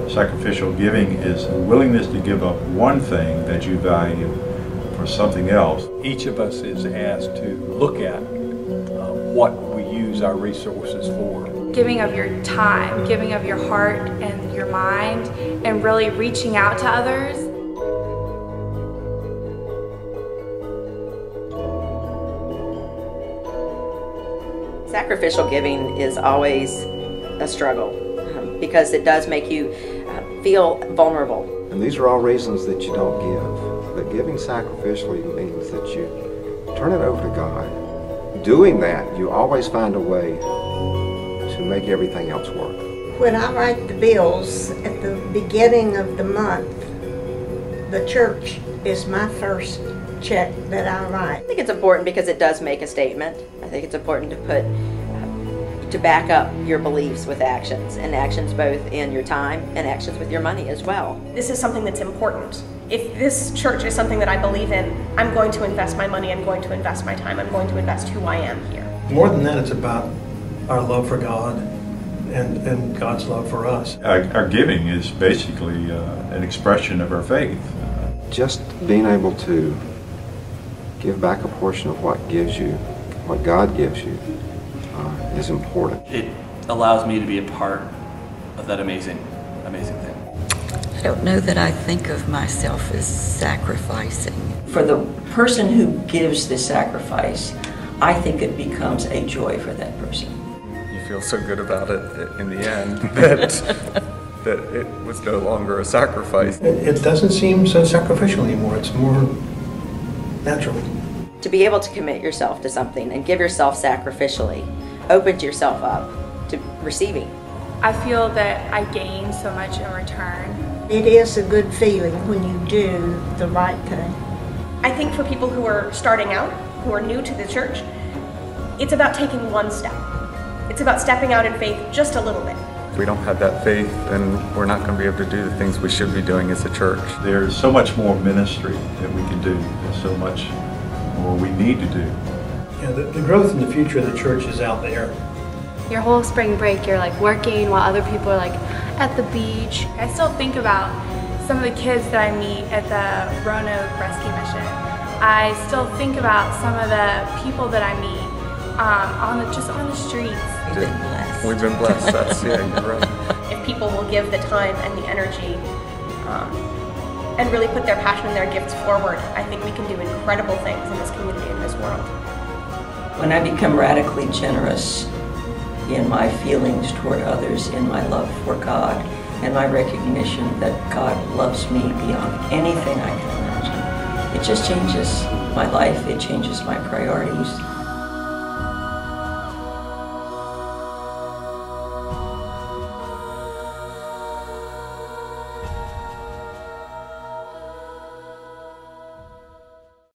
Sacrificial giving is a willingness to give up one thing that you value for something else. Each of us is asked to look at what we use our resources for. Giving of your time, giving of your heart and your mind, and really reaching out to others. Sacrificial giving is always a struggle because it does make you feel vulnerable. And these are all reasons that you don't give. But giving sacrificially means that you turn it over to God. Doing that, you always find a way to make everything else work. When I write the bills at the beginning of the month, the church is my first check that I write. I think it's important because it does make a statement. I think it's important to back up your beliefs with actions, and actions both in your time and actions with your money as well. This is something that's important. If this church is something that I believe in, I'm going to invest my money, I'm going to invest my time, I'm going to invest who I am here. More than that, it's about our love for God and God's love for us. Our giving is basically an expression of our faith. Just being able to give back a portion of what gives you, what God gives you, is important. It allows me to be a part of that amazing thing. I don't know that I think of myself as sacrificing. For the person who gives the sacrifice, I think it becomes a joy for that person. You feel so good about it in the end that it was no longer a sacrifice. It doesn't seem so sacrificial anymore. It's more natural. To be able to commit yourself to something and give yourself sacrificially opens yourself up to receiving. I feel that I gain so much in return. It is a good feeling when you do the right thing. I think for people who are starting out, who are new to the church, it's about taking one step. It's about stepping out in faith just a little bit. If we don't have that faith, then we're not going to be able to do the things we should be doing as a church. There's so much more ministry that we can do. There's so much more we need to do. Yeah, the growth in the future of the church is out there. Your whole spring break, you're like working while other people are like at the beach. I still think about some of the kids that I meet at the Roanoke Rescue Mission. I still think about some of the people that I meet just on the streets. We've been blessed. That's, yeah, you're right. If people will give the time and the energy and really put their passion and their gifts forward, I think we can do incredible things in this community, in this world. When I become radically generous in my feelings toward others, in my love for God, and my recognition that God loves me beyond anything I can imagine, it just changes my life, it changes my priorities.